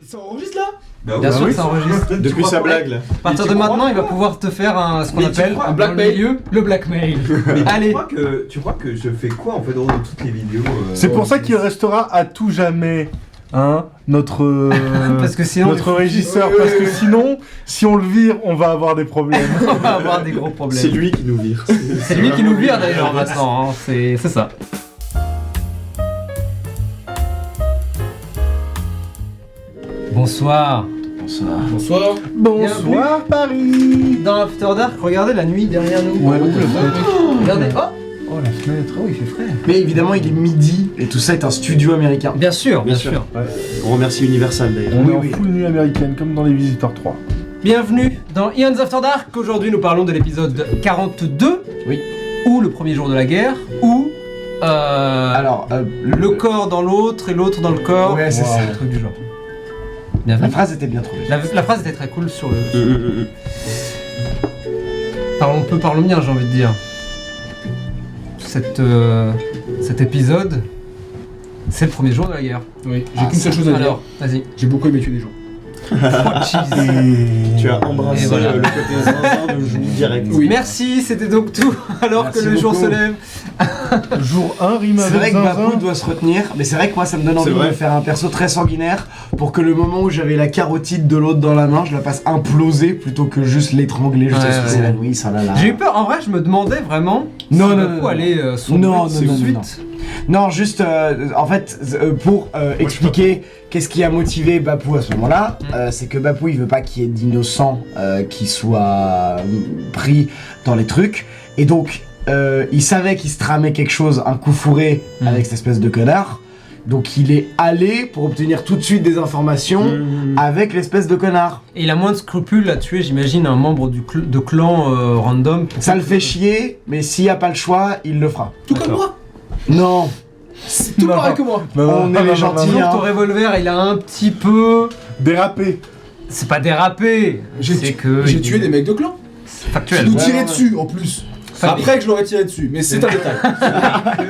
Ça enregistre là? Bien sûr que ça enregistre. Depuis sa blague là. À partir de maintenant, il va pouvoir te faire ce qu'on appelle un blackmail. le blackmail. Allez. Tu crois que je fais quoi en fait dans toutes les vidéos C'est pour ça qu'il restera à tout jamais, hein, notre Parce que sinon, notre régisseur, parce que sinon, si on le vire, on va avoir des problèmes. on va avoir des gros problèmes. C'est lui qui nous vire. C'est lui qui nous vire d'ailleurs maintenant. Hein. C'est ça. Bonsoir. Bonsoir. Bonsoir Paris. Dans After Dark, regardez la nuit derrière nous. Ouais, ouvre la fenêtre. Regardez. Oh la fenêtre. Oh, il fait frais. Mais évidemment, il est midi et tout ça est un studio américain. Bien sûr. Ouais. On remercie Universal d'ailleurs. On est en full nuit américaine comme dans les Visiteurs 3. Bienvenue dans Eons After Dark. Aujourd'hui, nous parlons de l'épisode 42. Oui. Ou le premier jour de la guerre, ou Alors, le corps dans l'autre et l'autre dans le corps. Ouais, c'est ça. Un truc du genre. La Bienvenue. phrase était bien trouvée. La phrase était très cool sur le. Parlons peu par le mien, j'ai envie de dire. Cet épisode, c'est le premier jour de la guerre. Oui, j'ai qu'une seule chose à dire. Alors, vas-y. J'ai beaucoup aimé tuer des gens. Oh, jeez. Tu as embrassé Et voilà. le côté zinzin de joue direct. Oui. Merci, c'était donc tout. Alors Merci que le jour beaucoup. se lève. Jour 1 rime C'est avec vrai que zinzin. Babou doit se retenir, mais c'est vrai que moi ça me donne C'est envie de vrai. me faire un perso très sanguinaire pour que le moment où j'avais la carotide de l'autre dans la main, je la fasse imploser plutôt que juste l'étrangler jusqu'à ce Ouais, que ouais. s'évanouisse. Oh là là. J'ai eu peur, en vrai, je me demandais vraiment Non, si non, Bakou non, allait sombrer Non, tout non, de non, suite. Non, juste en fait, pour expliquer qu'est-ce qui a motivé Bapou à ce moment-là, c'est que Bapou il veut pas qu'il y ait d'innocents qui soient pris dans les trucs, et donc il savait qu'il se tramait quelque chose, un coup fourré avec cette espèce de connard, donc il est allé pour obtenir tout de suite des informations avec l'espèce de connard. Et il a moins de scrupules à tuer, j'imagine, un membre de clan random. Ça le fait chier, mais s'il y a pas le choix, il le fera. Tout comme moi. Non, C'est tout Non, pareil non. que moi. on est les gentils. Disons que hein. ton revolver, il a un petit peu... Dérapé. C'est pas dérapé, c'est que... J'ai tué des mecs de clan. C'est Qui factuel. nous Ouais, tiraient ouais. dessus en plus. Fallait- Après que je l'aurais tiré dessus, mais c'est un détail.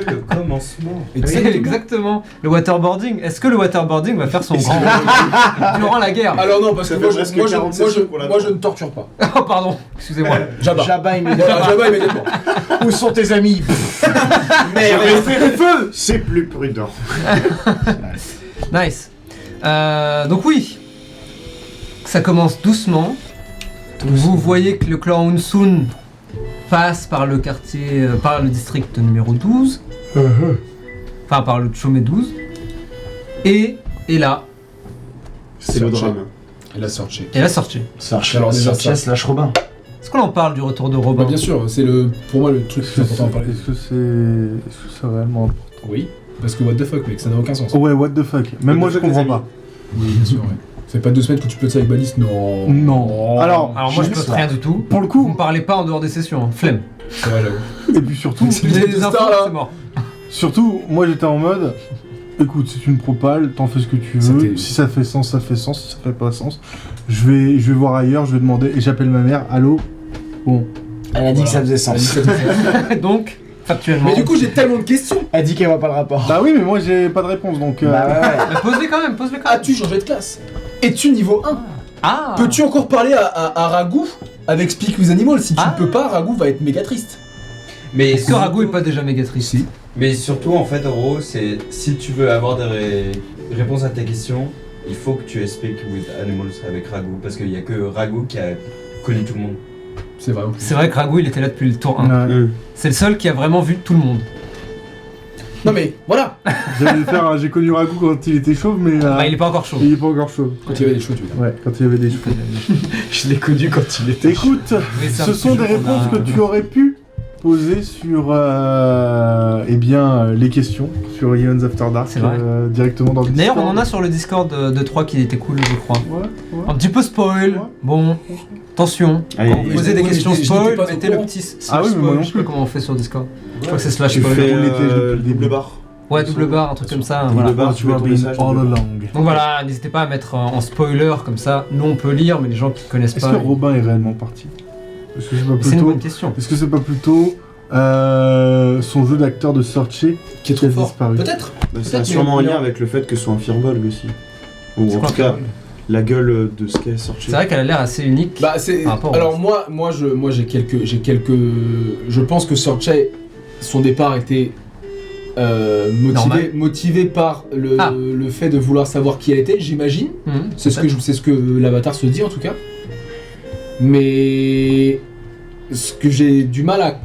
Que le commencement. Exactement. Le waterboarding. Est-ce que le waterboarding va faire son grand durant la guerre? Alors non, parce que Ça moi fait presque je 40 sessions pour la moi, je ne torture pas. Oh pardon, excusez-moi. Jabba. Jabba immédiatement. Voilà, Jabba immédiatement. Où sont tes amis? Merde, feu. C'est plus prudent. Nice. Donc oui, ça commence doucement. Vous voyez que le clan Unsun passe par le quartier, par le district numéro 12. Enfin, par le Chomé 12. Et là, C'est le drame. Elle a sorti. et la sortie. Alors déjà, ça. slash Robin. Est-ce qu'on en parle du retour de Bah, Robin? bien sûr, c'est pour moi le truc le plus important à parler. Est-ce que c'est réellement important? Oui, parce que what the fuck mec, ça n'a aucun sens. Ouais, what the fuck. Même moi je comprends pas. Oui, bien sûr, ouais. Ça fait pas 2 semaines que tu peux ça avec Balis, non. Non. Alors, Alors moi je peux rien du tout. pour le Vous coup, me parlez pas en dehors des sessions, hein. Flemme. C'est vrai, j'avoue. et puis surtout, C'est Vous avez des des infos, stars, là. c'est mort. surtout, moi j'étais en mode, écoute, c'est une propale, t'en fais ce que tu veux. C'était- Si ça fait sens, ça fait sens. Si ça fait pas sens, je vais voir ailleurs. Je vais demander et j'appelle ma mère. Allô. Bon. Elle a dit que ça faisait Elle a dit sens. que ça faisait sens. Donc, factuellement. Mais du coup, j'ai tellement de questions. Elle dit qu'elle voit pas le rapport. Bah oui, mais moi j'ai pas de réponse donc. Bah ouais, ouais. Mais pose-les quand même, pose-les quand même. As-tu changé de classe? Es-tu niveau 1? Ah. Peux-tu encore parler à Ragou avec Speak with Animal? Si tu Ah. ne peux pas, Ragou va être méga triste. Mais Est-ce que Rago est pas déjà méga triste? Mais surtout, en fait, en gros, c'est si tu veux avoir des réponses à tes questions, il faut que tu speak with animals avec Rago, parce qu'il y a que Rago qui a connu tout le monde. C'est vrai. C'est vrai que Rago il était là depuis le tour 1. Ouais. C'est le seul qui a vraiment vu tout le monde. Non mais voilà. J'allais faire un j'ai connu Ragout quand il était chauve, mais Bah, il est pas encore chaud. il est pas encore chauve. Quand il y avait des choses, tu veux dire. Ouais, quand il y avait des cheveux. Je l'ai connu quand il était. Écoute, Mais c'est un ce petit sont jeu des qu'on a- réponses que tu aurais pu poser sur eh bien, les questions sur Eons After Dark C'est vrai. directement dans le D'ailleurs, on Discord. en a sur le Discord de 3 qui était cool, je crois. Ouais, ouais. Un petit peu spoil. Ouais. Bon, attention. Allez, Quand vous posez des ouais, questions je n'étais spoil, pas au mettez le courant. petit slash Ah oui, mais moi spoil. non Je sais pas plus. comment on fait sur Discord. Je crois que c'est slash Tu spoil. fais on était depuis le début. double barre. Ouais, double barre, un truc comme ça. Double Voilà. barre, tu mets ton been message. all double barre. along. Donc voilà, n'hésitez pas à mettre en spoiler comme ça. Nous on peut lire, mais les gens qui connaissent Est-ce pas. que Robin est réellement parti? Est-ce que c'est pas C'est une plutôt, bonne question. est-ce que c'est pas plutôt son jeu d'acteur de Sorche Qui est trop a fort. disparu? Peut-être. Bah, ça a Peut-être, sûrement un mais- lien avec le fait que ce soit un Firbolg aussi. Ou C'est en quoi tout cas, la gueule de ce qu'est Sorche. C'est vrai qu'elle a l'air assez unique. Bah c'est. Par rapport Alors moi j'ai quelques. Je pense que Sorche, son départ était Normal. motivé par le fait de vouloir savoir qui elle était, j'imagine. C'est ce que l'avatar se dit en tout cas. Mais ce que j'ai du mal à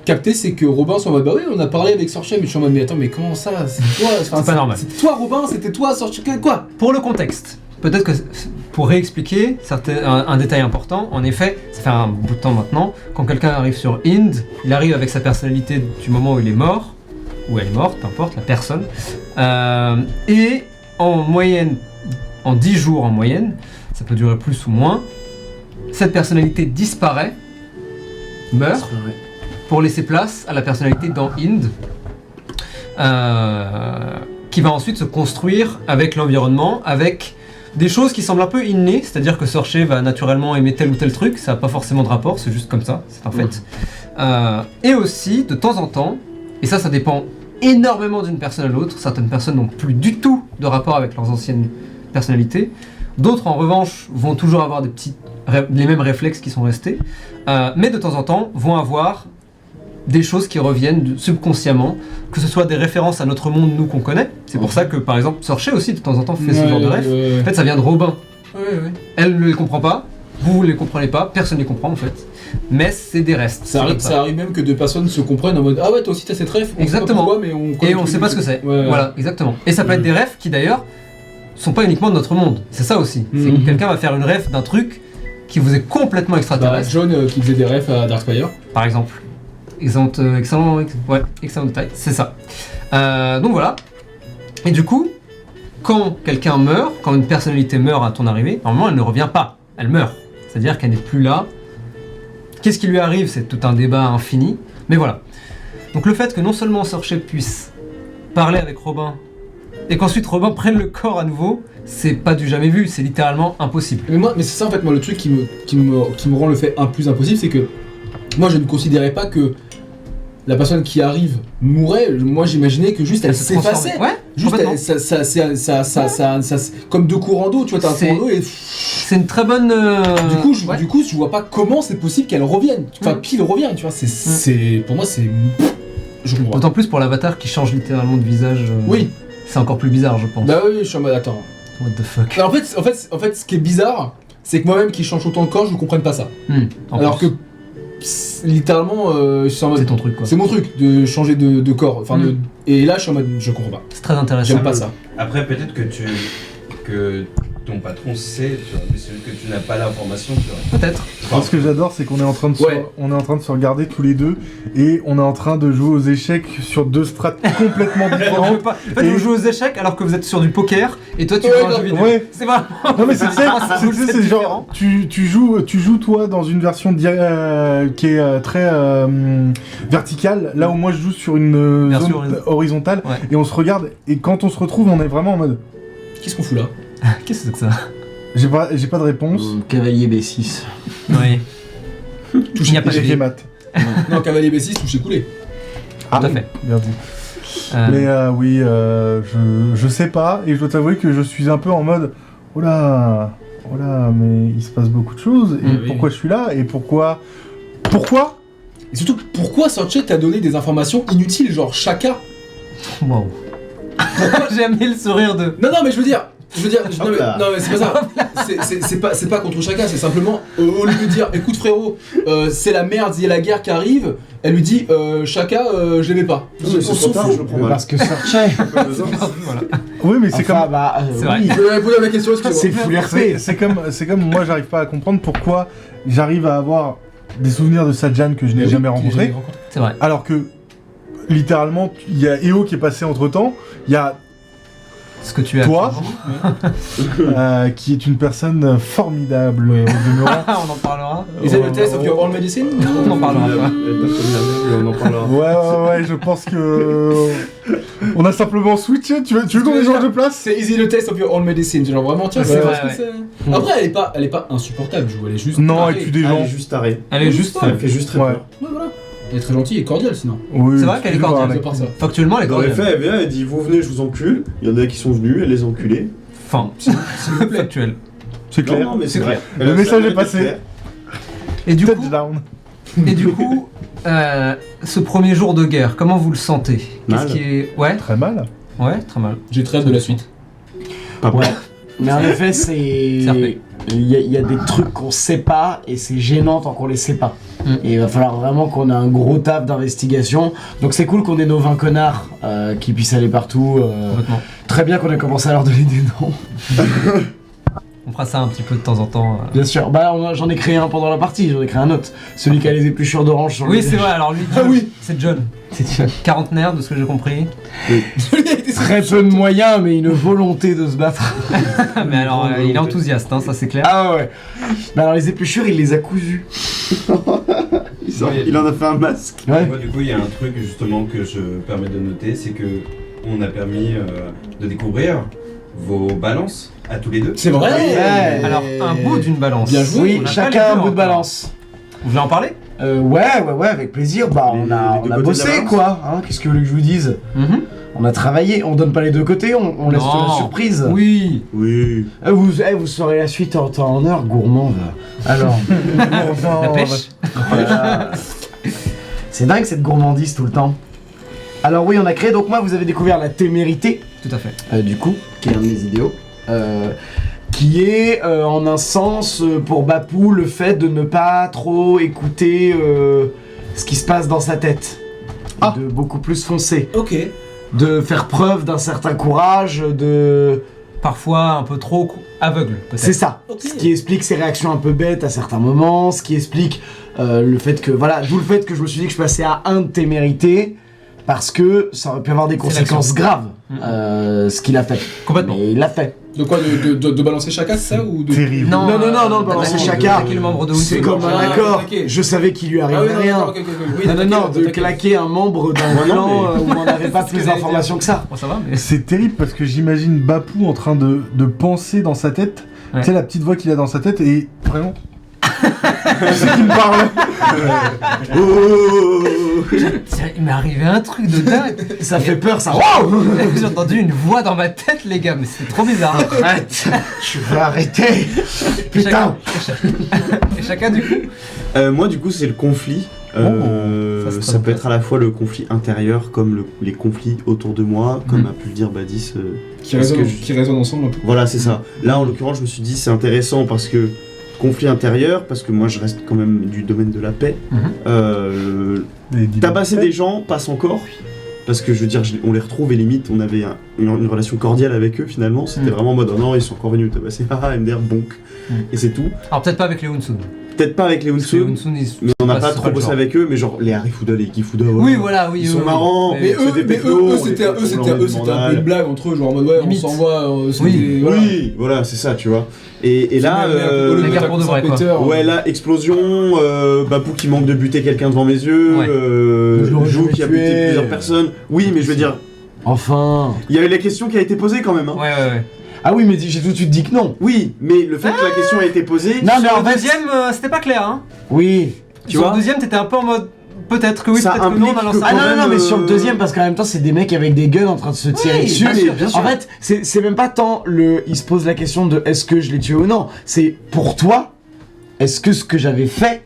capter, c'est que Robin soit en mode bah oui, on a parlé avec Sorche, mais je suis en mode mais attends, mais comment ça? C'est toi, C'est pas normal. C'était toi Robin, c'était toi Sorche, quoi? Pour le contexte, peut-être que pour réexpliquer un détail important, en effet, ça fait un bout de temps maintenant, quand quelqu'un arrive sur Ind, il arrive avec sa personnalité du moment où il est mort, ou elle est morte, peu importe, la personne, et en moyenne, en 10 jours en moyenne, ça peut durer plus ou moins, cette personnalité disparaît, meurt, pour laisser place à la personnalité dans Ind, qui va ensuite se construire avec l'environnement, avec des choses qui semblent un peu innées, c'est-à-dire que Sorche va naturellement aimer tel ou tel truc, ça n'a pas forcément de rapport, c'est juste comme ça, c'est un fait. Et aussi, de temps en temps, et ça dépend énormément d'une personne à l'autre, certaines personnes n'ont plus du tout de rapport avec leurs anciennes personnalités, d'autres en revanche vont toujours avoir les mêmes réflexes qui sont restés, mais de temps en temps vont avoir des choses qui reviennent subconsciemment, que ce soit des références à notre monde, nous, qu'on connaît. C'est pour ça que, par exemple, Sorche aussi, de temps en temps, fait ce genre de rêve. En fait, ça vient de Robin. Elle ne les comprend pas, vous ne les comprenez pas, personne ne les comprend, en fait. Mais c'est des restes. Ça arrive même que deux personnes se comprennent en mode ah ouais, toi aussi t'as cette rêve. Exactement. Pourquoi, mais Et on ne sait pas ce que c'est. Ouais. Voilà, exactement. Et ça peut être des rêves qui, d'ailleurs, sont pas uniquement de notre monde. C'est ça aussi. C'est que quelqu'un va faire une rêve d'un truc qui vous est complètement extraterrestre. John qui faisait des rêves à Darkspire. Par exemple. Excellent détail, c'est ça. Donc voilà. Et du coup, quand quelqu'un meurt, quand une personnalité meurt à ton arrivée, normalement elle ne revient pas, elle meurt. C'est-à-dire qu'elle n'est plus là. Qu'est-ce qui lui arrive? C'est tout un débat infini. Mais voilà. Donc le fait que non seulement Sorche puisse parler avec Robin, et qu'ensuite Robin prenne le corps à nouveau, c'est pas du jamais vu, c'est littéralement impossible. Mais c'est ça en fait, moi le truc qui me rend le fait plus impossible, c'est que moi je ne considérais pas que la personne qui arrive mourait. Moi j'imaginais que juste elle se s'effaçait. transformait. Ouais, Juste complètement. ça comme deux courants d'eau, tu vois, t'as un courant d'eau et c'est une très bonne. du coup je vois pas comment c'est possible qu'elle revienne. Enfin qu'il revienne, tu vois, c'est pour moi c'est je comprends. D'autant plus pour l'avatar qui change littéralement de visage. Oui. C'est encore plus bizarre, je pense. Bah oui, je suis en mode attends. What the fuck. En fait, ce qui est bizarre, c'est que moi-même qui change autant de corps, je ne comprenne pas ça. Alors que littéralement, je suis en mode. C'est ton truc quoi. C'est mon truc de changer de corps. Enfin, et là, je suis en mode, je comprends pas. C'est très intéressant. J'aime pas ça. Après, peut-être que ton patron sait, tu vois, mais c'est juste que tu n'as pas l'information, tu vois. Peut-être. Alors, ce que j'adore, c'est qu'on est en train de on est en train de se regarder tous les deux et on est en train de jouer aux échecs sur deux strates complètement différentes. En fait, vous jouez aux échecs alors que vous êtes sur du poker et toi tu joues à un jeu vidéo. Ouais. C'est vraiment. Non mais c'est genre tu joues toi dans une version qui est très verticale, là où moi je joue sur une Version zone horizontale Ouais. et on se regarde et quand on se retrouve on est vraiment en mode Qu'est-ce qu'on fout là? Qu'est-ce que c'est que ça? j'ai pas de réponse. Cavalier B6. Oui. Il n'y a pas de J'ai fait maths. Non, cavalier B6, touché coulé. Tout à fait. Bien dit. Mais oui, je sais pas, et je dois t'avouer que je suis un peu en mode oh là, mais il se passe beaucoup de choses, et Oui. pourquoi je suis là, et pourquoi Et surtout, pourquoi Sorche t'a donné des informations inutiles, genre Chaka? Wow. J'ai aimé le sourire de. Non, mais je veux dire, non mais c'est pas ça. C'est pas contre Chaka, c'est simplement au lieu de dire écoute frérot, c'est la merde, il y a la guerre qui arrive, elle lui dit Chaka, je l'aimais pas. Non, mais On c'est s'en trop tard, fout. je le prends mal. Parce que Sorche. Voilà. Oui, mais c'est Enfin, bah, C'est vrai. oui. Je vais répondre à la question, excusez-moi. C'est full RP. c'est comme moi j'arrive pas à comprendre pourquoi j'arrive à avoir des souvenirs de Sajan que je n'ai jamais rencontré, C'est vrai. alors que littéralement il y a EO qui est passé entre temps, il y a Ce que tu as. toi qui est une personne formidable au demeurant. On en parlera. Is it the test of your own medicine? On en parlera pas. On en parlera. Ouais, je pense que on a simplement switché. Tu veux qu'on échange de place? C'est easy the test of your own medicine. Genre vraiment, tiens, Ouais, c'est c'est parce vrai, que c'est. Après, elle est pas insupportable, je vois, elle est juste. Non, tarée. elle tue des Elle gens. est juste tarée. Elle est juste. Elle fait juste très Ouais. peur. Ouais, voilà. Elle est très gentille et cordiale sinon. Oui, C'est vrai qu'elle est toujours cordiale, un C'est mec. par ça. Factuellement, elle est Dans les cordiale. faits, elle vient, elle dit vous venez, je vous encule. Il y en a qui sont venus, elle les a enculés. Enfin, S'il vous plaît. factuel. C'est clair. Non, mais c'est C'est vrai. Le message est passé. Et du coup, Touchdown. ce premier jour de guerre, comment vous le sentez? Mal. Qu'est-ce qui est... Ouais, Très mal. ouais, très mal. J'ai très hâte de la suite. Pas Ouais. Mais en effet, c'est. CRP. Il y a des trucs qu'on sait pas et c'est gênant tant qu'on les sait pas. Et il va falloir vraiment qu'on ait un gros taf d'investigation. Donc c'est cool qu'on ait nos 20 connards qui puissent aller partout. Complètement. Très bien qu'on ait commencé à leur donner des noms. On fera ça un petit peu de temps en temps. Bien sûr. Bah j'en ai créé un pendant la partie, j'en ai créé un autre. Celui qui a les épluchures d'orange sur le Oui, visage. c'est vrai, alors lui, Ah oui. c'est John. C'est John. Quarantenaire, de ce que j'ai compris. Très peu de moyens, mais une volonté de se battre. Mais alors, il est enthousiaste, hein, ça c'est clair. Ah ouais. Bah alors les épluchures, il les a cousues. Il en a fait un masque. Ouais. Moi, du coup, il y a un truc justement que je permets de noter, c'est que on a permis de découvrir vos balances à tous les deux. C'est vrai. Ouais. Alors, un bout d'une balance. Bien joué. Oui, On a pas chacun les un deux bout de encore. balance. Vous voulez en parler? Ouais, avec plaisir. Bah, Les- on les a deux côtés de bossé, la balance. quoi. Hein, qu'est-ce que vous voulez que je vous dise? On a travaillé. On donne pas les deux côtés, on laisse Non. la surprise. Oui. Oui. Vous saurez la suite en temps en heure, gourmand. Va. Alors. La pêche. Voilà. C'est dingue cette gourmandise tout le temps. Alors, oui, on a créé. Donc, moi, vous avez découvert la témérité. Tout à fait. Du coup, qui est un de mes idéaux, qui est en un sens pour Bapou le fait de ne pas trop écouter ce qui se passe dans sa tête, de beaucoup plus foncer, Ok. de faire preuve d'un certain courage, de... Parfois un peu trop aveugle, peut-être. C'est ça, Ok. ce qui explique ses réactions un peu bêtes à certains moments, ce qui explique le fait que, voilà, d'où le fait que je me suis dit que je passais à un de témérité, parce que ça aurait pu avoir des C'est conséquences graves, Mhm. ce qu'il a fait. Complètement. Mais il l'a fait. De quoi de balancer chacun, c'est ça ou de... Terrible. Non, le balancer d'attaquer- chacun. d'attaquer le membre de C'est Hounsoun. comme un Ah, accord. ok. Je savais qu'il lui Ah oui, arrivait non, rien. d'accord, ok, oui, Non, de d'attaquer. claquer un membre d'un Ouais, non, clan mais- où on n'avait pas C'est ce que plus j'allais d'informations que ça. Bon, ça va, mais... C'est terrible parce que j'imagine Bapou en train de penser dans sa tête. Ouais. Tu sais, la petite voix qu'il a dans sa tête et vraiment. C'est qui me parle. Tiens, il m'est arrivé un truc de dingue. Ça fait peur, ça. J'ai entendu une voix dans ma tête, les gars, mais c'était trop bizarre. Arrête. Tu veux arrêter. Et Putain. Et chacun, du coup. Moi, du coup, c'est le conflit. Ça, c'est Ça très peut être à la fois le conflit intérieur comme les conflits autour de moi, comme a pu le dire Badis. Qui Parce que résonnent ensemble un peu. Voilà, c'est ça. Là, en l'occurrence, je me suis dit c'est intéressant parce que conflit intérieur, parce que moi, je reste quand même du domaine de la paix. Tabasser des gens passe encore. Parce que je veux dire, on les retrouve et limite, on avait une relation cordiale avec eux finalement. C'était vraiment en mode oh non, ils sont encore venus me tabasser, haha, MDR, bonk. Et c'est tout. Alors, peut-être pas avec les Hounsoun. Peut-être pas avec les Parce que les Hunsun, Hounsoun, ils mais on n'a c'est pas trop le bossé genre. avec eux, mais genre les Harifuda, les Kifuda, Oui, voilà, oui. Ils oui, sont oui. marrants, Mais- c'est des technos, on les c'était fait un peu pour une blague entre eux, genre en mode ouais, on Limite. s'envoie. Oui. Voilà. Oui, voilà, c'est ça, tu vois. Et là, La guerre pour de vrai, quoi. ouais, là, explosion, Bapou qui manque de buter quelqu'un devant mes yeux, Ouais. Je l'aurais Jou jamais qui a tué. buté plusieurs personnes. Oui, mais je veux dire, Enfin. il y a eu la question qui a été posée quand même. Hein. Ouais. Ah oui, mais j'ai tout de suite dit que non. Oui, mais le fait que la question a été posée, Non, mais Sur en le fait. deuxième, c'était pas clair, hein. Oui. tu Sur vois, le deuxième, t'étais un peu en mode. Peut-être que oui, Ça peut-être que non, on a implique lancé que Ah un- quand non, même, non, mais sur le euh, deuxième, parce qu'en même temps, c'est des mecs avec des guns en train de se tirer dessus. bien sûr, bien sûr. En fait, c'est même pas tant le. Il se pose la question de est-ce que je l'ai tué ou non. C'est pour toi, est-ce que ce que j'avais fait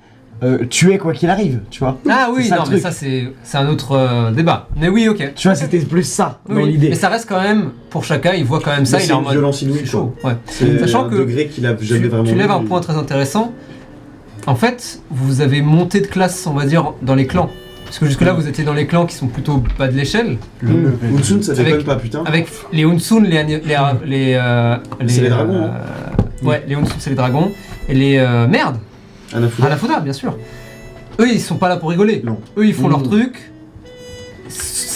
tuait quoi qu'il arrive, tu vois. Ah oui, C'est ça, non, le mais truc. ça, c'est un autre débat. Mais oui, ok. Tu vois, c'était plus ça Oui, dans oui. l'idée. Mais ça reste quand même, pour chacun, il voit quand même ça, mais il c'est est en une mode. violence inouïe, C'est chaud. Ouais. c'est Sachant un que degré qu'il a jamais vraiment Tu lèves eu. un point très intéressant. En fait, vous avez monté de classe, on va dire, dans les clans. Parce que jusque-là, vous étiez dans les clans qui sont plutôt bas de l'échelle. Hunsun, ça déconne Avec- pas, putain. Avec les Hunsoun, C'est les dragons, hein. Ouais, les Hunsoun, c'est les dragons. Et les merde, Anafuda. Hanafuda, bien sûr. Eux, ils sont pas là pour rigoler. Non. Eux, ils font leur Mm. truc.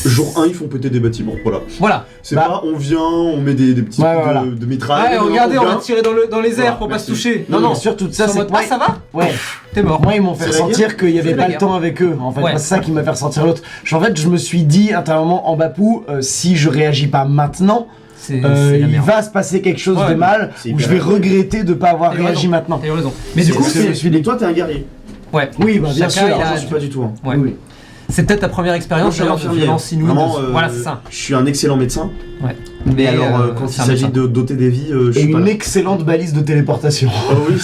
Jour 1, ils font péter des bâtiments, voilà. Voilà. C'est Bah. pas on vient, on met des petits Ouais, trucs voilà. de mitraille. Ouais, non, regardez, on va vient. tirer dans les airs Voilà, pour pas se merci. toucher. Non, non, surtout ça, C'est en c'est mode, moi. ah, ça va Ouais. T'es mort. Moi, ils m'ont fait C'est la ressentir qu'il y avait C'est pas la le guerre. temps avec eux. En fait, Ouais. moi, c'est ça qui m'a fait ressentir l'autre. En fait, je me suis dit intérieurement en Bapou, si je réagis pas maintenant, C'est la il merde. va se passer quelque chose Ouais, de mal c'est où hyper je vais grave. regretter de pas avoir T'as eu réagi raison. maintenant. T'as eu raison. Mais du C'est- coup, c'est- c'est. je suis des- Et toi, t'es un guerrier. Ouais. Oui, bah bien Chacun, sûr. il a- J'en suis pas du tout. Hein. Ouais. Oui. C'est peut-être ta première Moi, expérience je suis un d'ailleurs de infirmier. violence inouïe. Vraiment, Voilà, c'est ça. Je suis un excellent médecin. Ouais. Mais alors, quand il c'est un s'agit médecin. de doter des vies, je Et suis pas une là. excellente balise de téléportation. Oh oui.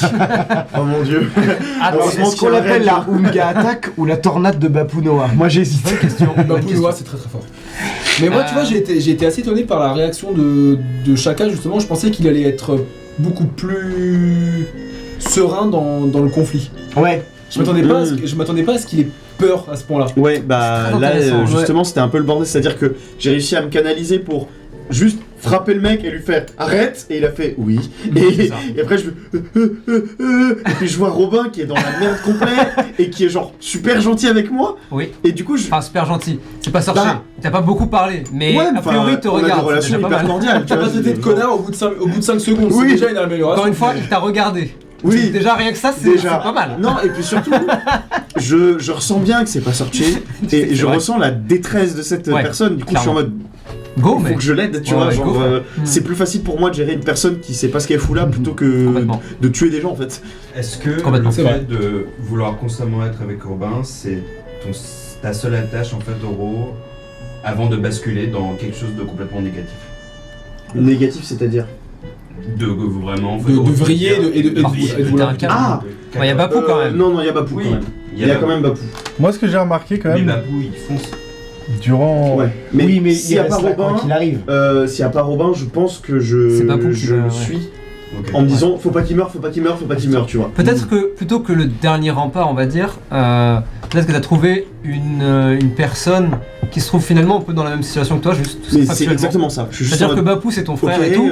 Oh mon dieu. Heureusement Est-ce qu'on qu'il y a un l'appelle la raid. Unga Attack ou la tornade de Bapunoa? Moi j'hésite. Bonne question. bonne question. Bapunoa, c'est très très fort. Mais moi, tu vois, j'ai été assez étonné par la réaction de Shaka, justement. Je pensais qu'il allait être beaucoup plus serein dans le conflit. Ouais. Je m'attendais pas à ce qu'il ait peur à ce point-là. Ouais, bah C'est très là, intéressant, justement, c'était un peu le bordel. C'est-à-dire que j'ai réussi à me canaliser pour juste frapper le mec et lui faire arrête, et il a fait oui. C'est ça. Et après, je et puis je vois Robin qui est dans la merde complète et qui est genre super gentil avec moi. Oui. Et du coup, je. Enfin, super gentil. C'est pas sorcier. Bah. T'as pas beaucoup parlé, mais Ouais, a priori, il te on a des regarde. C'est relations déjà pas hyper mal. cordiales. tu T'as vois, pas traité de c'est- connard au bout de 5 secondes, Oui. c'est déjà une amélioration. Encore une fois, il t'a regardé. Oui. Déjà, rien que ça, c'est Déjà. pas mal. Non, et puis surtout, je ressens bien que c'est pas sorcier et C'est je vrai. ressens la détresse de cette Ouais, personne. Du coup, je suis en clairement. mode Go, il mais. faut que je l'aide, tu Ouais, vois. ouais, Genre, go, frère. c'est plus facile pour moi de gérer une personne qui sait pas ce qu'elle fout là plutôt que Complètement. de tuer des gens en fait. Est-ce que le Complètement. C'est vrai. fait de vouloir constamment être avec Robin, c'est ta seule attache en fait au Ro avant de basculer dans quelque chose de complètement négatif? Négatif, c'est-à-dire De vraiment. De vriller et de T'es un câble. Ah Ouais, y a Bapou quand même. Non, non, il y a Bapou Oui, quand même. Il y a quand même Bapou. Moi, ce que j'ai remarqué quand Mais même, Bapou il fonce. durant. Ouais. Mais, oui, mais s'il il y a pas reste là quoi Robin, qu'il arrive. s'il y a pas Robin, je pense que C'est Bapou qui je va, le ouais. suis Ok. en me disant faut pas qu'il meure, faut pas qu'il meure, faut pas qu'il meure, tu vois. Peut-être que plutôt que le dernier rempart, on va dire, peut-être que t'as trouvé une personne qui se trouve finalement un peu dans la même situation que toi, juste Mais c'est factuellement. exactement ça. Je suis juste C'est-à-dire en que mode, Bapou c'est ton frère ok, et tout,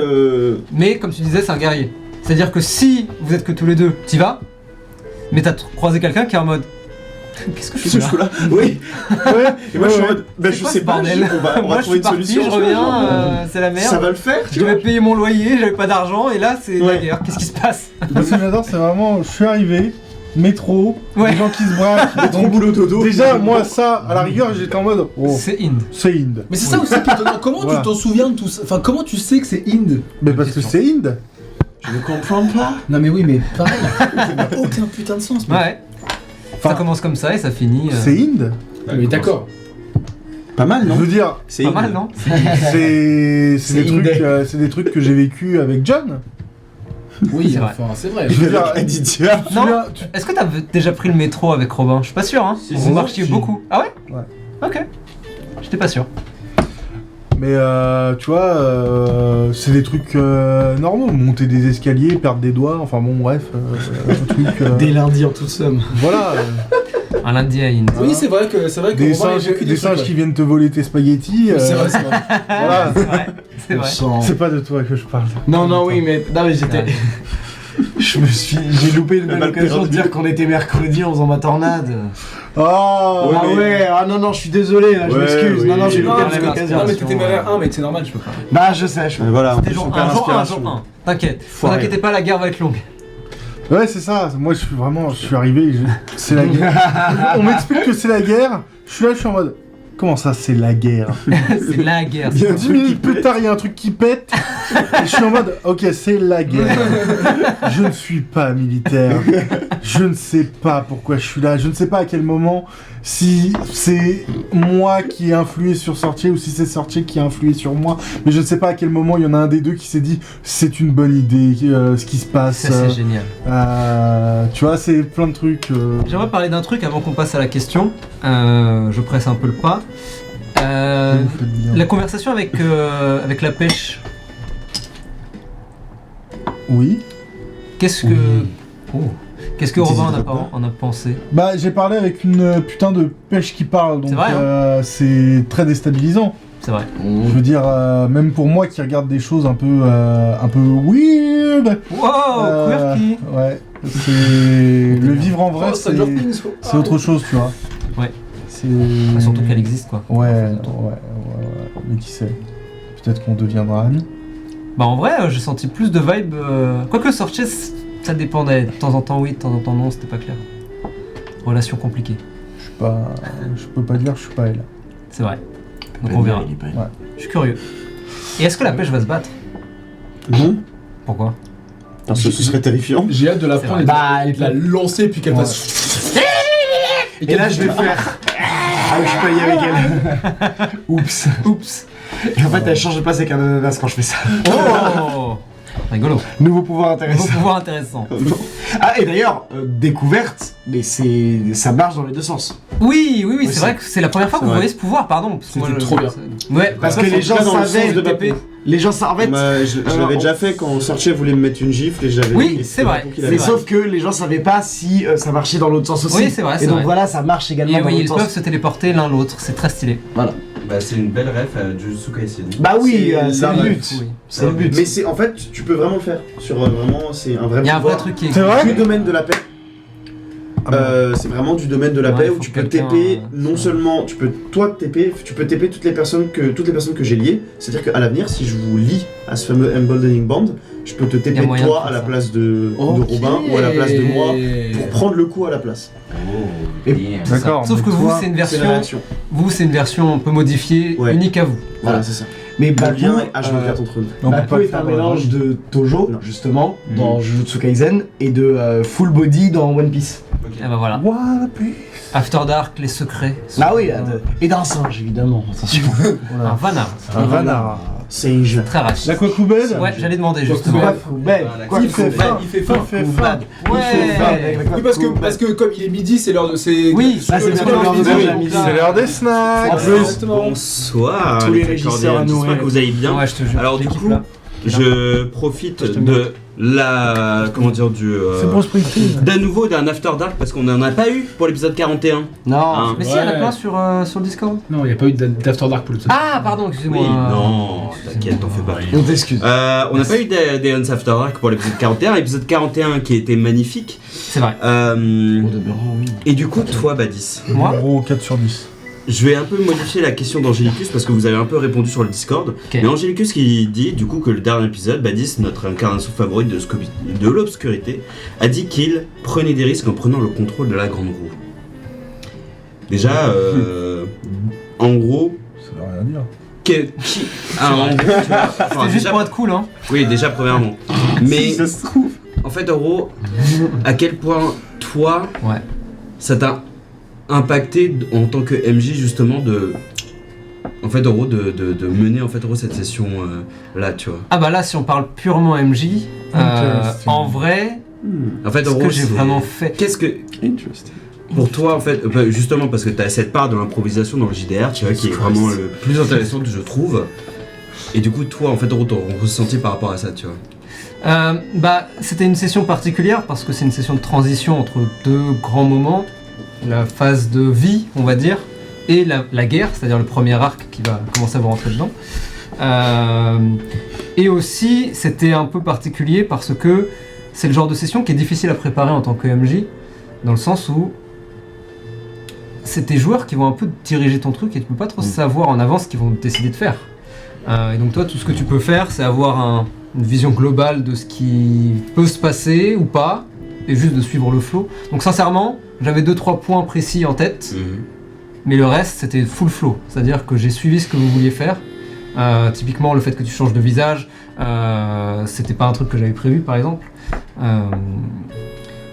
mais comme tu disais, c'est un guerrier. C'est-à-dire que si vous êtes que tous les deux, t'y vas, mais t'as croisé quelqu'un qui est en mode qu'est-ce que je qu'est-ce fais que je là fous là Oui. Ouais, Et moi je suis en ouais. mode bah C'est je quoi sais ce pas, bordel on Moi va je trouver suis une parti, solution. je tu vois, reviens, genre, c'est la merde. ça va le faire, tu Je vois. devais payer mon loyer, j'avais pas d'argent et là c'est la Ouais. guerre. Qu'est-ce qui se passe? Moi, ce que j'adore, c'est vraiment, je suis arrivé, métro, Ouais. des gens qui se braquent. Trop boulot dodo. Déjà, moi, ça, à la rigueur, j'étais en mode, oh, C'est Inde. c'est Inde. Mais c'est ça aussi qui est étonnant. Comment Voilà. tu t'en souviens de tout ça? Enfin, comment tu sais que c'est Inde? Mais parce que c'est Inde. Je ne comprends pas. Non, mais oui, mais pareil. Ça n'a aucun putain de sens. mec. Ouais. Enfin, Ça commence comme ça et ça finit. c'est Inde. Mais d'accord. Pas mal, Je non veux dire, C'est pas Inde. mal, non? c'est des trucs, Inde. c'est des trucs que j'ai vécu avec John. Oui, C'est vrai. enfin, c'est vrai. Je veux dire, Eddie Dia. tu Non. viens- tu- Est-ce que t'as déjà pris le métro avec Robin? Je suis pas sûr, hein. Si, Vous si, marchiez si. beaucoup. Ah ouais? Ouais. Ok. J'étais pas sûr. Mais tu vois, c'est des trucs normaux, monter des escaliers, perdre des doigts, enfin bon bref, un truc. Dès lundi en toute somme. Voilà, Un lundi à Inde. Oui, c'est vrai que des Robin a singes, vécu des trucs, singes ouais. qui viennent te voler tes spaghettis. Oui, c'est vrai, c'est vrai. Voilà. C'est vrai. C'est On vrai. sent- C'est pas de toi que je parle. Non, non, oui, mais j'étais. Ouais. J'ai loupé une La belle balle occasion de perdue. dire qu'on était mercredi en faisant ma tornade. Oh, Ouais, Ah mais- ouais, ah non, non, je suis désolé, là, je Ouais, m'excuse. oui. Non, non, j'ai Non, loupé parce une que- occasion. non, mais t'es téméraire 1, mec, c'est normal, je peux pas. Bah, je sais, je Voilà, C'était jour 1, jour 1, jour 1. T'inquiète. Vous Foiré. inquiétez pas, la guerre va être longue. Ouais, c'est ça. Moi, je suis arrivé, c'est la guerre. On m'explique que c'est la guerre. Je suis en mode, comment ça, c'est la guerre? C'est la guerre. Il y a un 10 truc qui minutes plus tard, il y a un truc qui pète. Et je suis en mode, ok, c'est la guerre. Je ne suis pas militaire. Je ne sais pas pourquoi je suis là. Je ne sais pas à quel moment, si c'est moi qui ai influé sur Sorcier ou si c'est Sorcier qui a influé sur moi. Mais je ne sais pas à quel moment il y en a un des deux qui s'est dit, c'est une bonne idée ce qui se passe. Ça, c'est génial. Tu vois, c'est plein de trucs. J'aimerais parler d'un truc avant qu'on passe à la question. Je presse un peu le pas. vous faites bien. La conversation avec la pêche. Oui. Qu'est-ce que. Oh. Qu'est-ce que Dis-y, Robin dis-y, en a pensé? Bah, j'ai parlé avec une putain de pêche qui parle, donc C'est vrai, hein. c'est très déstabilisant. C'est vrai. Je veux dire, même pour moi qui regarde des choses un peu weird. Wow, quirky. Ouais, c'est le vivre en vrai, Oh, c'est Stranger Things, quoi. c'est autre chose, tu vois. Ouais. C'est Surtout qu'elle existe, quoi. Ouais. Mais qui sait? Peut-être qu'on deviendra amis. Bah en vrai, j'ai senti plus de vibe. Quoique Sorcier, ça dépendait. De temps en temps oui, de temps en temps non, c'était pas clair. Relation compliquée. Je peux pas dire, je suis pas elle. C'est vrai. Donc on verra. Je suis curieux. Et est-ce que la pêche va se battre? Non, Pourquoi? parce que ce serait terrifiant. J'ai hâte de la C'est prendre vrai. et de la lancer puis qu'elle Ouais. fasse. Et là, je vais faire. Ah, je peux y avec elle. Oups. Oups. Et en fait, elle change de place avec un ananas quand je fais ça. Oh rigolo. Nouveau pouvoir intéressant. Nouveau pouvoir intéressant. Ah, et d'ailleurs, découverte, mais ça marche dans les deux sens. Oui, Oui, c'est vrai que c'est la première fois que vous vrai. voyez ce pouvoir, pardon. Parce que C'était moi, trop bien. Ouais, Parce Ouais, que les en gens tout cas, dans le savaient sens de taper. Bapou. Les gens savaient. Je l'avais déjà fait quand Searcher voulait me mettre une gifle et j'avais. Oui, et c'est vrai. Bapou qui Mais l'avait vrai. sauf que les gens savaient pas si ça marchait dans l'autre sens aussi. Oui, c'est vrai, Et c'est donc vrai. voilà, ça marche également Et dans oui, ils l'autre peuvent sens. se téléporter l'un l'autre, c'est très stylé. Bah, c'est une belle ref à Jujutsu Kaisen. Bah oui, C'est c'est la le ref, but. oui. C'est le but. Mais c'est en fait, tu peux vraiment le faire. Sur vraiment, c'est un vrai Il y a un vrai pouvoir. truc qui est. C'est vrai Du domaine de la paix. Ah bon. C'est vraiment du domaine de la Ouais, paix faut où tu peux quelqu'un, TP non seulement tu peux toi TP, tu peux TP toutes les personnes que j'ai liées. C'est-à-dire qu'à l'avenir, si je vous lie à ce fameux Emboldening Band, je peux te Y a TP moyen de toi faire à la ça. place de Robin ou à la place de moi pour prendre le coup à la place. Oh, Et- bien. D'accord. Sauf que mais vous, toi- c'est une C'est la version. réaction. Vous, c'est une version un peu modifiée, Ouais. unique à vous. Voilà, c'est ça. Mais Le Bapou, lien est H24 entre nous. on peut Bapou pas le est faire un dans la mélange vraie vie. de Tojo, Non. justement, dans Jujutsu Kaisen, et de Full Body dans One Piece. Et bah voilà. One Piece. After Dark, les secrets. Ah oui, et d'un singe, évidemment, attention. Un Voilà. Vanard. Un Vanard. Sage. Très rach. La Quacoubelle. Ouais, j'allais demander justement. Quoi Il fait faim. Il fait faim. Il fait faim. Ouais. Oui, parce que comme il est midi, c'est l'heure de. Oui, Ah, c'est c'est bientôt l'heure de midi. manger à midi. C'est l'heure des snacks. En plus, Exactement. Bonsoir, Tous les les régisseurs cordiales, à nourrir. j'espère que vous allez bien. Ouais, je te jure. Alors du l'équipe, coup, là. je profite Je t'aime de la... comment dire, du... C'est bon Springsteen. d'un nouveau, d'un After Dark, parce qu'on n'en a pas eu pour l'épisode 41. Non. Hein. Mais si, il y en a Ouais. plein sur le Discord. Non, il n'y a pas eu d'After Dark pour le Ah, pardon, excusez-moi. Oui, non, t'inquiète, t'en fais pas. On t'excuse. On n'a pas eu des After Dark pour l'épisode 41, l'épisode 41 qui était magnifique. C'est vrai. Au demeurant, oui. Et du coup, toi Badis, Moi Gros 4 sur 10. je vais un peu modifier la question d'Angelicus parce que vous avez un peu répondu sur le Discord. Ok. Mais Angelicus qui dit du coup que le dernier épisode, Badis, notre incarnation favorite de l'obscurité, a dit qu'il prenait des risques en prenant le contrôle de la grande roue. Déjà, en gros, Ça veut rien dire. en gros, tu vois, enfin, C'était juste déjà, pour être cool, hein. oui, déjà premièrement. Mais Ça se trouve. en fait, en gros, à quel point toi, Ouais. ça t'a impacté en tant que MJ justement de, en fait, en gros, de mener en fait, en gros, cette session là, tu vois. Ah bah là, si on parle purement MJ, Interesting. en vrai, En fait, en ce gros, que j'ai c'est- vraiment fait. Qu'est-ce que Interesting. pour toi en fait, justement parce que t'as cette part de l'improvisation dans le JDR, tu vois, qui est vraiment le plus intéressant je trouve. Et du coup, toi, en fait, en gros, ton ressenti par rapport à ça, tu vois. Bah, c'était une session particulière parce que c'est une session de transition entre deux grands moments. La phase de vie, on va dire, et la guerre, c'est-à-dire le premier arc qui va commencer à vous rentrer dedans. Et aussi, c'était un peu particulier parce que c'est le genre de session qui est difficile à préparer en tant que MJ, dans le sens où c'est tes joueurs qui vont un peu diriger ton truc et tu peux pas trop savoir en avance ce qu'ils vont décider de faire. Et donc toi, tout ce que tu peux faire, c'est avoir une vision globale de ce qui peut se passer ou pas, et juste de suivre le flow. Donc sincèrement, j'avais 2-3 points précis en tête, mais le reste, c'était full flow. C'est-à-dire que j'ai suivi ce que vous vouliez faire. Typiquement, le fait que tu changes de visage, c'était pas un truc que j'avais prévu, par exemple.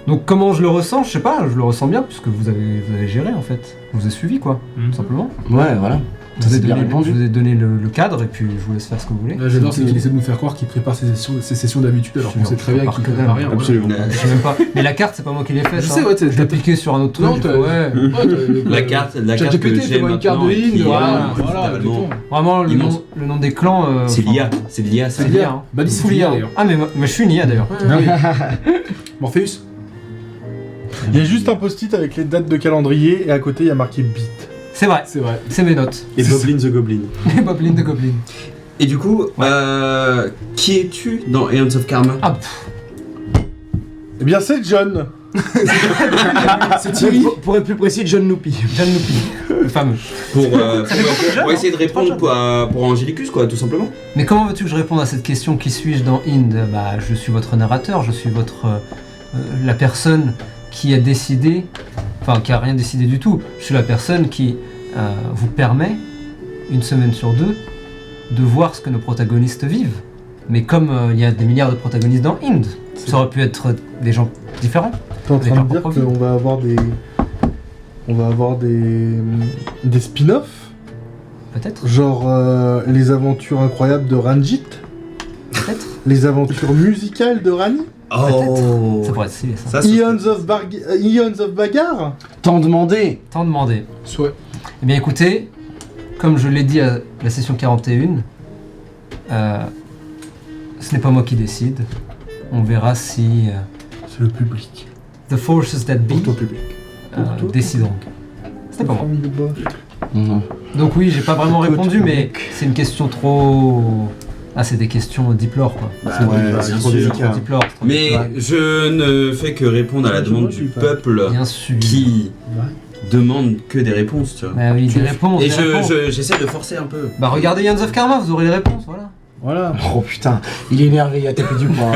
Donc comment je le ressens, je sais pas, je le ressens bien, puisque vous avez géré, en fait. Je vous ai suivi, quoi, tout simplement. Ouais, voilà. Je vous ai bien donné, répondu. je vous ai donné le cadre, et puis je vous laisse faire ce que vous voulez. J'adore, c'est qu'il essaie de nous faire croire qu'il prépare ses sessions d'habitude alors qu'on sait très bien qu'il que prépare dalle. rien. voilà. Absolument. Je sais même pas. Mais la carte, c'est pas moi qui l'ai faite. Je sais, ouais, je l'ai piqué sur un autre truc. Non, j'ai t'as- fait, ouais. La carte que ChatGPT, j'ai fais-moi une carte de maintenant et ligne, qui est voilà, totalement- exactement. Vraiment, Immense. le nom des clans. C'est enfin, l'IA, c'est l'IA, ça. C'est l'IA. Hein. Bah, dis, c'est Full l'IA, IA. d'ailleurs. Ah, mais je suis une IA d'ailleurs. Morpheus. Il y a juste un post-it avec les dates de calendrier et à côté il y a marqué beat. C'est vrai, C'est vrai. c'est mes notes. Et Boblin the Goblin. Les Boblin de Goblin. Et du coup, qui es-tu dans Aeons of Karma? Ah, pff, Eh bien c'est John. C'est Thierry. Pour être plus précis, John Noopy. John Loopy, le fameux. Pour essayer de répondre pour Angelicus, quoi, tout simplement. Mais comment veux-tu que je réponde à cette question? Qui suis-je dans Ind? Bah, je suis votre narrateur, je suis la personne qui a décidé, enfin qui a rien décidé du tout. Je suis la personne qui vous permet, une semaine sur deux, de voir ce que nos protagonistes vivent. Mais comme il y a des milliards de protagonistes dans Ind, ça aurait pu être des gens différents. T'es en train Avec de dire leur propre qu'on va avoir des... On va avoir des spin-offs? Peut-être. Genre les aventures incroyables de Ranjit. Peut-être. Les aventures musicales de Rani. Oh. Ça pourrait être stylé, ça. Ça, Eons of Bagarre. Tant demandé. Tant demandé. Soit. Eh bien écoutez, comme je l'ai dit à la session 41, ce n'est pas moi qui décide. On verra si C'est le public. The Forces That Be Pour ton public. Pour toi. décideront. C'était pas moi. Famille de Bosch. Donc oui, j'ai pas vraiment Écoute, répondu, mais public. c'est une question trop... Ah, c'est des questions deep lore, quoi. Bah, C'est ouais, des c'est questions trop délicat. deep lore, c'est trop Mais deep lore. je ne fais que répondre à la Je demande vois, du je sais pas. peuple Bien sûr. qui Ouais. demande que des réponses, tu vois. Bah oui, des réponses, Et des réponses. j'essaie de forcer un peu. Bah regardez Yands of Karma, vous aurez les réponses, voilà. Voilà. Oh putain, il est énervé, il a tapé du poing.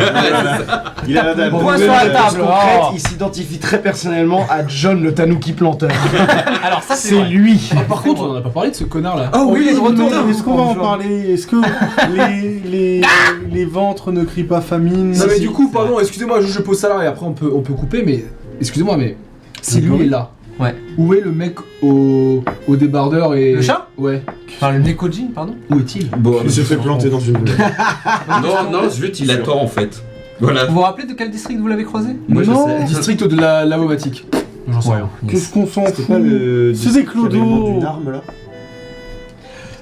Il a la Point sur la table. Concrète, Oh. il s'identifie très personnellement à John le Tanuki planteur. Alors ça, C'est lui. Ah, par contre, on en a pas parlé de ce connard là. Oh oui, il est de retour. Mais est-ce qu'on va en Bonjour. parler? Est-ce que les ventres ne crient pas famine? Non mais du coup, pardon, excusez-moi, je pose ça là et après on peut couper, mais excusez-moi, mais si lui est là, Ouais. où est le mec au débardeur et... Le chat Ouais. Enfin, le Nekojin, pardon. Où est-il? Bon, Il se fait planter dans une boule. non, juste il attend en fait. Voilà. Vous vous rappelez de quel district vous l'avez croisé? Moi Non. je sais. District de la lavomatique. J'en sais rien. Qu'est-ce qu'on s'en C'était fout? pas le. C'est des district qui avait le nom clodos. d'une arme là.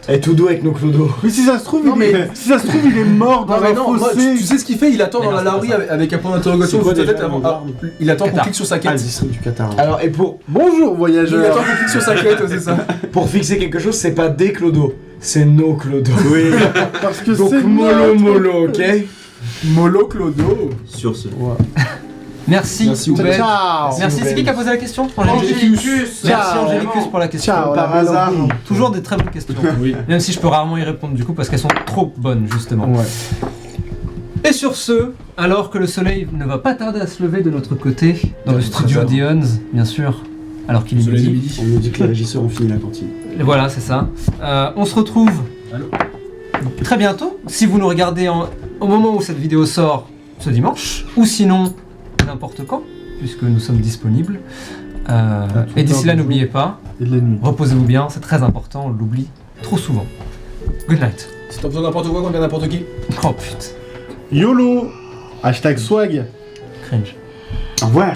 Et tout doux avec nos clodos. Mais si ça se trouve, Non, il est... si ça se trouve, il est mort dans Non mais un non, moi, fossé. tu sais ce qu'il fait? Il attend Mais dans non, la c'est pas laverie ça. avec un point d'interrogation C'est quoi sur sa déjà tête avant. le nom de l'arme Il attend qu'on Qatar. clique sur sa Ah, le quête. district du Qatar. Alors, et pour Bonjour, Il voyageur. attend qu'on clique sur sa quête, c'est ça. pour fixer quelque chose, c'est pas des clodos, c'est nos clodos. Oui. Parce que Donc c'est mollo notre- mollo, ok? Molo Clodo. Sur ce. Merci, Merci, Oubel. Ciao. Merci, c'est qui qui a posé la question? Angélicus. Merci Ciao. Angélicus pour la question. Ciao, Par la belle hasard. Henri. Toujours des très bonnes questions. Oui. Même si je peux rarement y répondre du coup parce qu'elles sont trop bonnes justement. Ouais. Et sur ce, alors que le soleil ne va pas tarder à se lever de notre côté, dans le studio d'Eons, bien sûr, alors qu'il est Soleil de midi. midi. On nous dit que les régisseurs ont fini la cantine. Et voilà, c'est ça. On se retrouve Allô très bientôt. Si vous nous regardez au moment où cette vidéo sort, ce dimanche, ou sinon n'importe quand, puisque nous sommes disponibles. tout Et d'ici heure là, du n'oubliez pas, Et de la nuit. reposez-vous bien, c'est très important, on l'oublie trop souvent. Good night. Si t'as besoin de n'importe quoi, quand t'as n'importe qui. Oh putain, YOLO. Hashtag swag. cringe. Au revoir.